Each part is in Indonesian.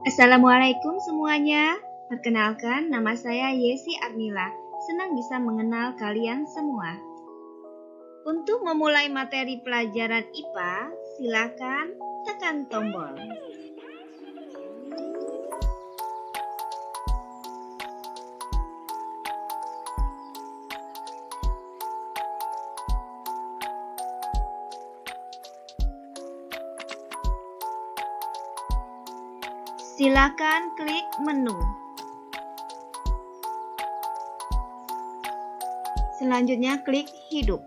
Assalamualaikum semuanya. Perkenalkan, nama saya Yesi Armila. Senang bisa mengenal kalian semua. Untuk memulai materi pelajaran IPA, silakan tekan tombol. Silakan klik menu. Selanjutnya klik hidup.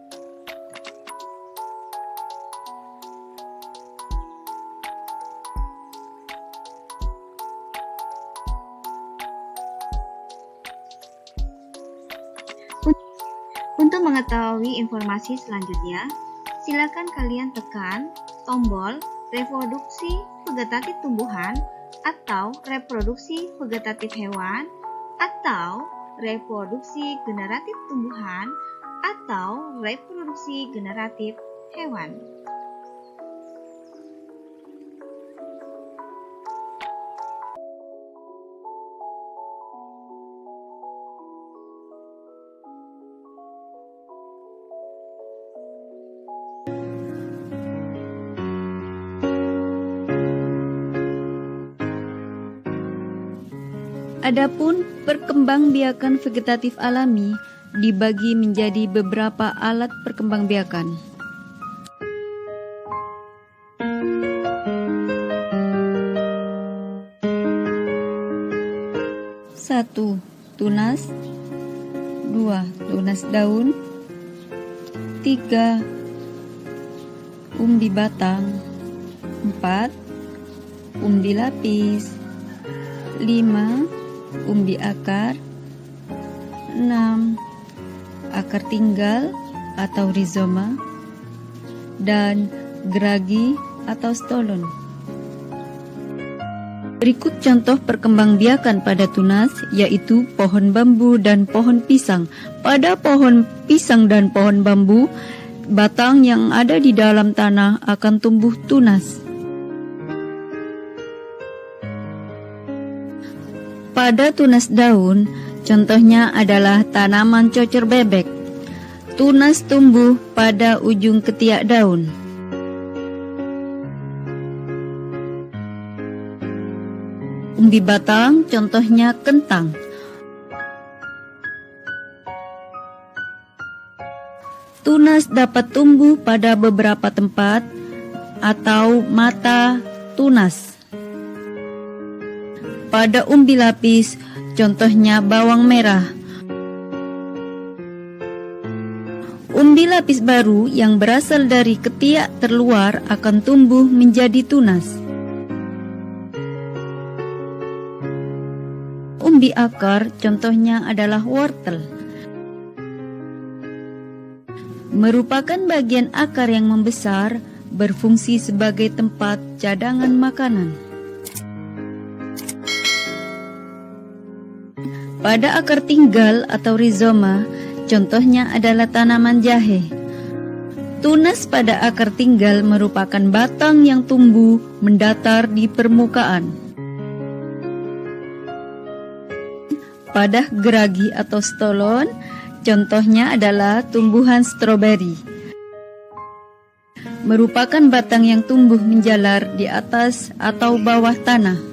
Untuk mengetahui informasi selanjutnya, silakan kalian tekan tombol reproduksi vegetatif tumbuhan atau reproduksi vegetatif hewan atau reproduksi generatif tumbuhan atau reproduksi generatif hewan. Adapun perkembangbiakan vegetatif alami dibagi menjadi beberapa alat perkembangbiakan. Satu, tunas. 2, tunas daun. 3, umbi batang. 4, umbi lapis. 5, umbi akar. 6, akar tinggal atau rizoma, dan geragi atau stolon. Berikut contoh perkembangbiakan pada tunas, yaitu pohon bambu dan pohon pisang. Pada pohon pisang dan pohon bambu, batang yang ada di dalam tanah akan tumbuh tunas. Pada tunas daun, contohnya adalah tanaman cocor bebek. Tunas tumbuh pada ujung ketiak daun. Umbi batang, contohnya kentang. Tunas dapat tumbuh pada beberapa tempat atau mata tunas. Pada umbi lapis, contohnya bawang merah. Umbi lapis baru yang berasal dari ketiak terluar akan tumbuh menjadi tunas. Umbi akar, contohnya adalah wortel. Merupakan bagian akar yang membesar, berfungsi sebagai tempat cadangan makanan. Pada akar tinggal atau rizoma, contohnya adalah tanaman jahe. Tunas pada akar tinggal merupakan batang yang tumbuh mendatar di permukaan. Pada geragi atau stolon, contohnya adalah tumbuhan stroberi. Merupakan batang yang tumbuh menjalar di atas atau bawah tanah.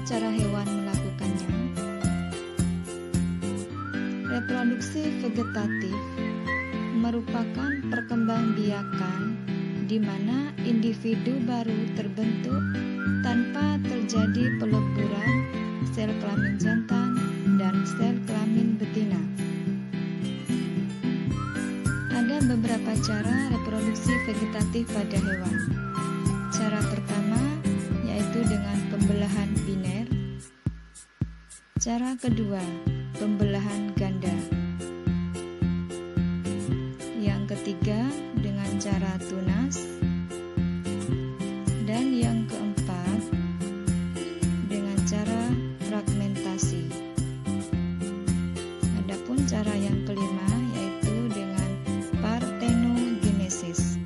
Cara hewan melakukannya. Reproduksi vegetatif merupakan perkembangbiakan di mana individu baru terbentuk tanpa terjadi peleburan sel kelamin jantan dan sel kelamin betina. Ada beberapa cara reproduksi vegetatif pada hewan. Cara pertama yaitu dengan pembelahan biner. Cara kedua, pembelahan ganda. Yang ketiga, dengan cara tunas. Dan yang keempat, cara yang kelima yaitu dengan partenogenesis.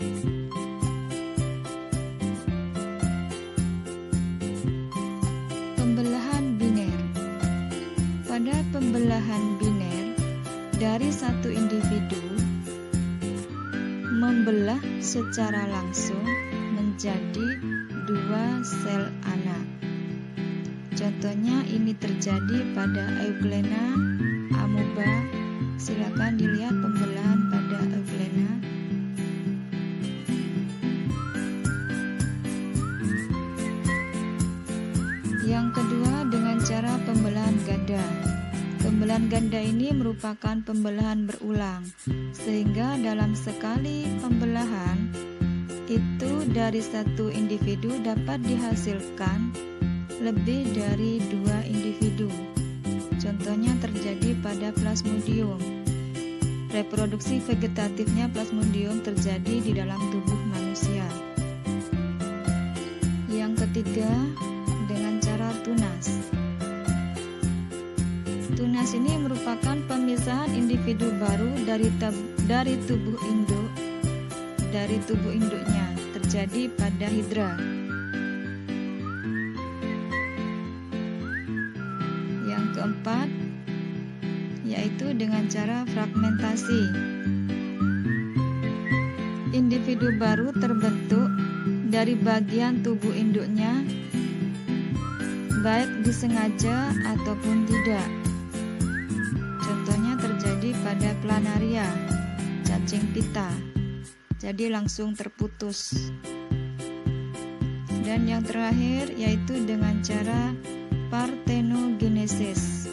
Pembelahan biner. Pada pembelahan biner, dari satu individu membelah secara langsung menjadi dua sel anak. Contohnya ini terjadi pada Euglena, amoeba. Silakan dilihat pembelahan pada Euglena. Yang kedua dengan cara pembelahan ganda. Pembelahan ganda ini merupakan pembelahan berulang, sehingga dalam sekali pembelahan itu dari satu individu dapat dihasilkan lebih dari dua individu. Contohnya terjadi pada Plasmodium. Reproduksi vegetatifnya Plasmodium terjadi di dalam tubuh manusia. Yang ketiga dengan cara tunas. Tunas ini merupakan pemisahan individu baru dari tubuh induknya, terjadi pada Hydra. Yang keempat yaitu dengan cara fragmentasi. Individu baru terbentuk dari bagian tubuh induknya, baik disengaja ataupun tidak. Contohnya terjadi pada planaria, cacing pita, jadi langsung terputus. Dan yang terakhir yaitu dengan cara partenogenesis.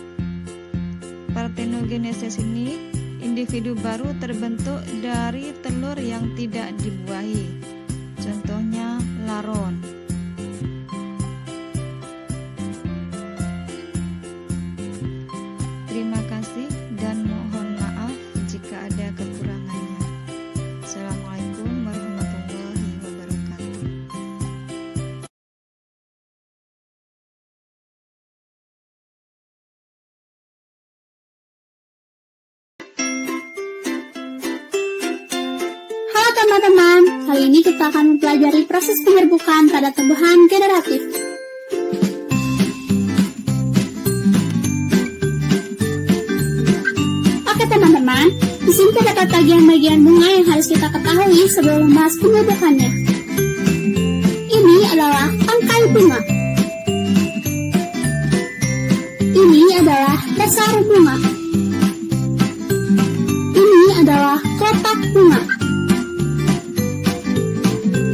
Partenogenesis ini individu baru terbentuk dari telur yang tidak dibuahi. Contohnya laron. Terima kasih dan mohon maaf jika ada kekurangannya. Assalamualaikum warahmatullahi wabarakatuh. Halo teman-teman, kali ini kita akan mempelajari proses penyerbukan pada tumbuhan generatif. Oke teman-teman, di sini terdapat bagian-bagian bunga yang harus kita ketahui sebelum membahas penyerbukannya. Ini adalah tangkai bunga. Ini adalah dasar bunga. Ini adalah kelopak bunga.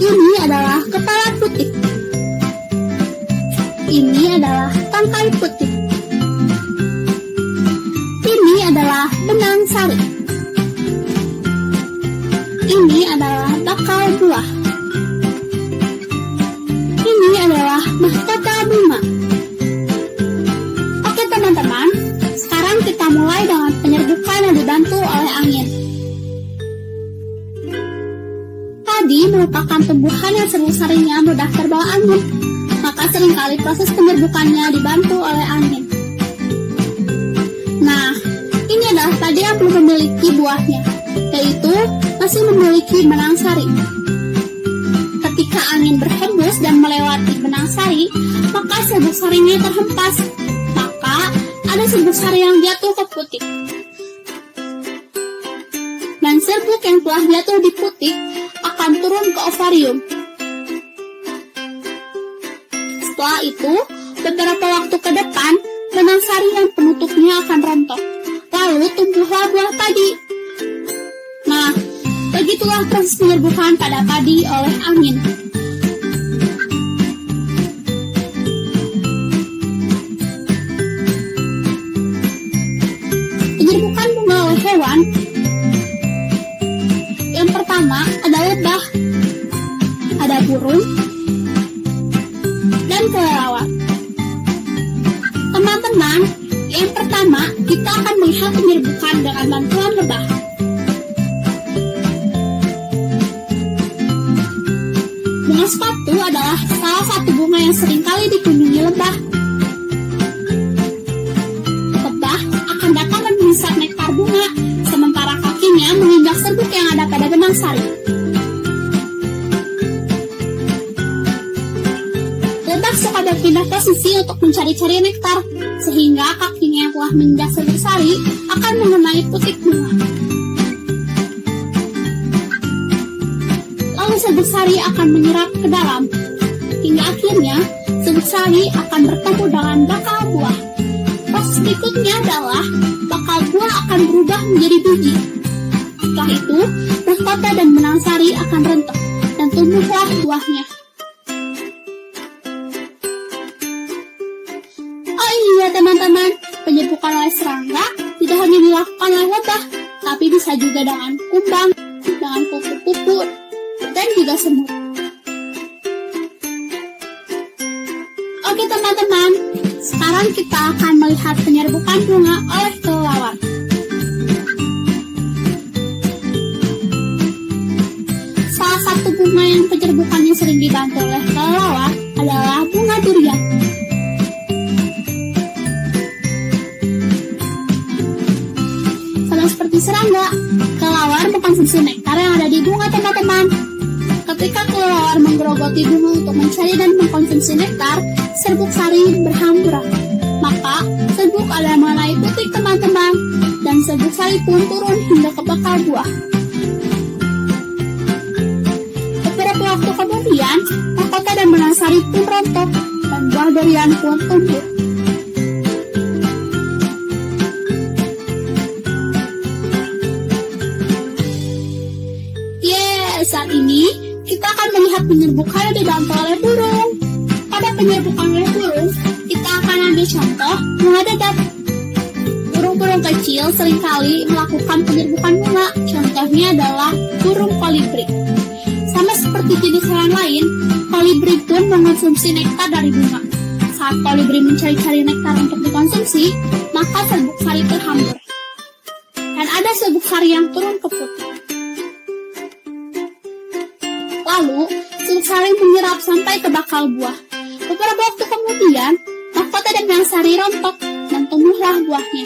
Ini adalah kepala putih. Ini adalah tangkai putih. Ini adalah benang sari. Ini adalah bakal buah. Ini adalah mahkota bunga. Oke teman-teman, sekarang kita mulai dengan penyerbukan yang dibantu oleh angin. Padi merupakan tumbuhan yang sering-seringnya mudah terbawa angin, maka seringkali proses penyerbukannya dibantu oleh angin. Nah, ini adalah padi yang belum memiliki buahnya, yaitu masih memiliki benang sari. Ketika angin berhembus dan melewati benang sari, maka serbuk sarinya terhempas, maka ada serbuk sari yang jatuh ke putik. Dan serbuk yang telah jatuh di putik akan turun ke ovarium. Setelah itu, beberapa waktu ke depan, benang sari yang penutupnya akan rontok. Lalu tumbuhlah buah padi. Nah, begitulah proses penyerbukan pada padi oleh angin. Penyerbukan bunga oleh hewan. Yang pertama ada lebah, ada burung, dan kelelawar. Teman-teman, yang pertama kita akan melihat penyerbukan dengan bantuan lebah. Bunga sepatu adalah salah satu bunga yang seringkali dikunjungi lebah. Lebah akan datang dan menghisap nektar bunga mencari-cari nektar, sehingga kakinya yang telah menginjak serbuk sari akan mengenai putik bunga. Lalu serbuk sari akan menyerap ke dalam, hingga akhirnya serbuk sari akan bertemu dengan bakal buah. Proses berikutnya adalah bakal buah akan berubah menjadi biji. Setelah itu, mahkota dan benang sari akan rentok dan tumbuhlah buahnya. Oh iya teman-teman, penyerbukan oleh serangga tidak hanya dilakukan oleh lebah, tapi bisa juga dengan kumbang, dengan kupu-kupu, dan juga semut. Oke teman-teman, sekarang kita akan melihat penyerbukan bunga oleh kelelawar. Salah satu bunga yang penyerbukannya sering dibantu oleh kelelawar adalah bunga durian. Sama seperti serangga, kelelawar mengkonsumsi nektar yang ada di bunga teman-teman. Ketika kelelawar menggerogoti bunga untuk mencari dan mengkonsumsi nektar, serbuk sari berhamburan. Maka, serbuk ada mengenai putik teman-teman, dan serbuk sari pun turun hingga ke bakal buah. Beberapa waktu kemudian, mahkota dan benang sari pun rontok, dan buah durian pun tumbuh. Saat ini, kita akan melihat penyerbukan yang dibantu oleh burung. Pada penyerbukan oleh burung, kita akan ambil contoh bunga dadap. Burung-burung kecil seringkali melakukan penyerbukan bunga. Contohnya adalah burung kolibri. Sama seperti jenis hewan lain, kolibri pun mengonsumsi nektar dari bunga. Saat kolibri mencari-cari nektar untuk dikonsumsi, maka serbuk sari terhambur. Dan ada serbuk sari yang turun ke putik. Lalu, serbuk sari menyerap sampai ke bakal buah. Beberapa waktu kemudian, mahkota dan benang sari rontok dan tumbuhlah buahnya.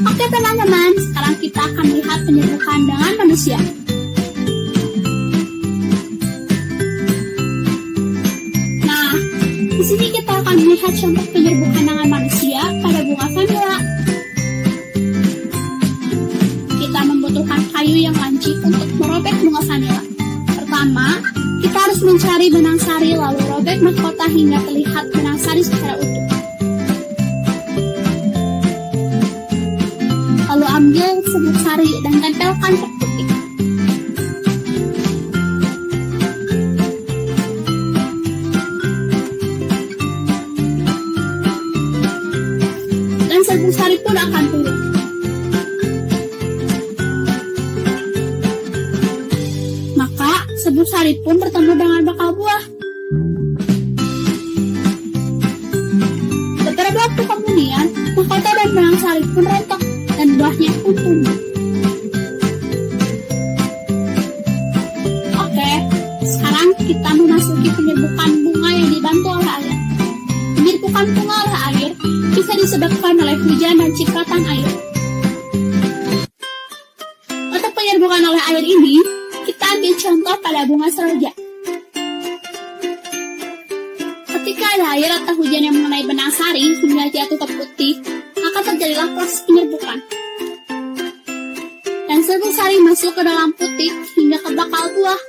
Oke teman-teman, sekarang kita akan melihat penyerbukan dengan manusia. Nah, di sini kita akan melihat contoh penyerbukan dengan manusia pada bunga vanila. Membutuhkan kayu yang lancip untuk merobek bunga vanila. Pertama, kita harus mencari benang sari lalu robek mahkota hingga terlihat benang sari secara utuh. Lalu ambil serbuk sari dan tempelkan ke putik. Dan serbuk sari pun akan turun. Serbuk sari pun bertemu dengan bakal buah. Beberapa waktu kemudian, mahkota dan benang sari pun rontok dan buahnya pun tumbuh. Oke, sekarang kita memasuki penyerbukan bunga yang dibantu oleh air. Penyerbukan bunga oleh air bisa disebabkan oleh hujan dan cipratan air. Untuk penyerbukan oleh air ini, kita ambil contoh pada bunga seroja. Ketika ada air atau hujan yang mengenai benang sari hingga jatuh ke putih, maka terjadilah proses penyerbukan. Dan serbuk sari masuk ke dalam putik hingga ke bakal buah.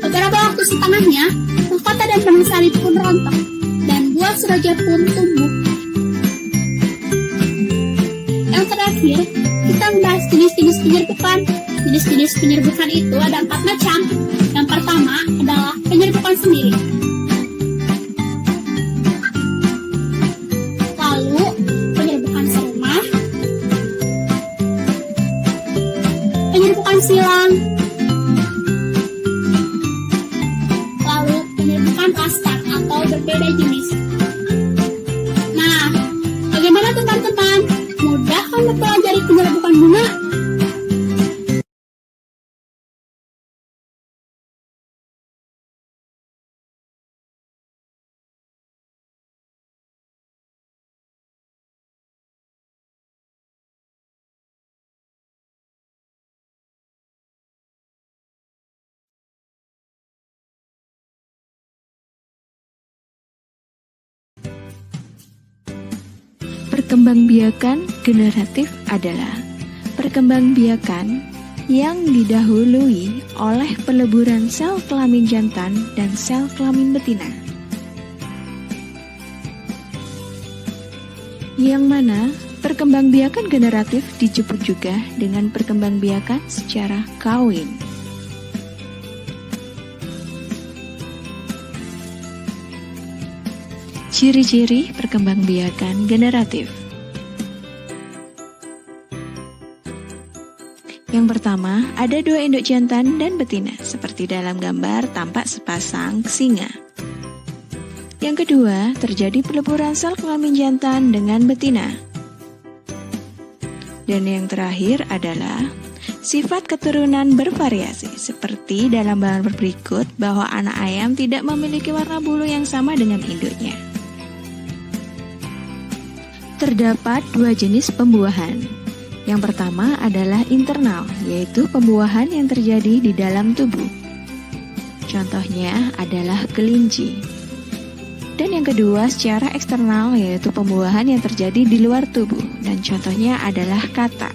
Beberapa waktu setengahnya, mahkota dan benang sari pun rontok, dan buah seroja pun tumbuh. Yang terakhir, kita membahas jenis-jenis penyerbukan. Jenis-jenis penyerbukan itu ada 4 macam. Yang pertama adalah penyerbukan sendiri. Lalu, penyerbukan serumah. Penyerbukan silang. Lalu, penyerbukan kastar atau berbeda jenis. Nah, bagaimana teman-teman? Mudah kan mempelajari penyerbukan bunga? perkembangbiakan generatif adalah perkembangbiakan yang didahului oleh peleburan sel kelamin jantan dan sel kelamin betina. Yang mana perkembangbiakan generatif disebut juga dengan perkembangbiakan secara kawin. Ciri-ciri perkembangbiakan generatif. Yang pertama, ada 2 induk jantan dan betina, seperti dalam gambar tampak sepasang singa. Yang kedua, terjadi peleburan sel kelamin jantan dengan betina. Dan yang terakhir adalah sifat keturunan bervariasi, seperti dalam gambar berikut bahwa anak ayam tidak memiliki warna bulu yang sama dengan induknya. Terdapat 2 jenis pembuahan. Yang pertama adalah internal, yaitu pembuahan yang terjadi di dalam tubuh. Contohnya adalah kelinci. Dan yang kedua secara eksternal, yaitu pembuahan yang terjadi di luar tubuh, dan contohnya adalah katak.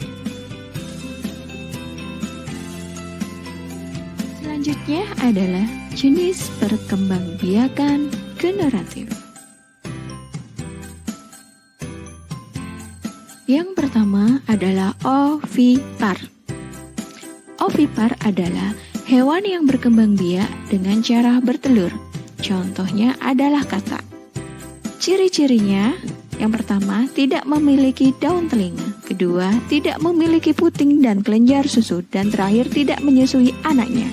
Selanjutnya adalah jenis perkembangbiakan generatif. Yang pertama adalah ovipar. Ovipar adalah hewan yang berkembang biak dengan cara bertelur. Contohnya adalah katak. Ciri-cirinya, yang pertama, tidak memiliki daun telinga. Kedua, tidak memiliki puting dan kelenjar susu. Dan terakhir, tidak menyusui anaknya.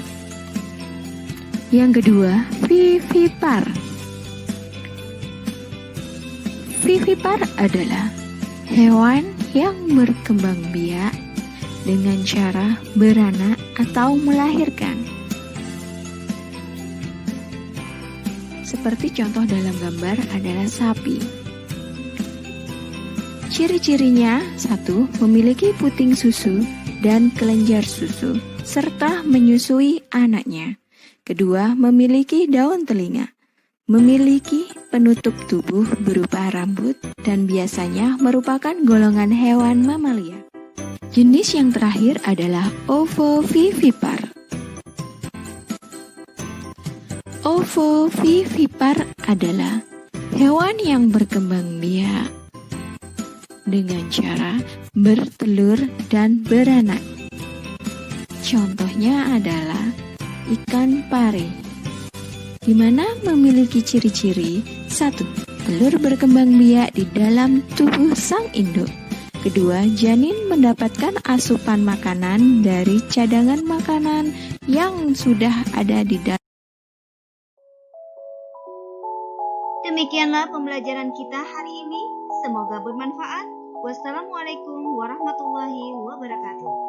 Yang kedua, vivipar. Vivipar adalah hewan yang berkembang biak dengan cara beranak atau melahirkan. Seperti contoh dalam gambar adalah sapi. Ciri-cirinya, 1. Memiliki puting susu dan kelenjar susu, serta menyusui anaknya. Kedua, memiliki daun telinga. Memiliki penutup tubuh berupa rambut dan biasanya merupakan golongan hewan mamalia. Jenis yang terakhir adalah ovovivipar. Ovovivipar adalah hewan yang berkembang biak dengan cara bertelur dan beranak. Contohnya adalah ikan pari, di mana memiliki ciri-ciri 1. Telur berkembang biak di dalam tubuh sang induk. Kedua, janin mendapatkan asupan makanan dari cadangan makanan yang sudah ada di dalam. Demikianlah pembelajaran kita hari ini. Semoga bermanfaat. Wassalamualaikum warahmatullahi wabarakatuh.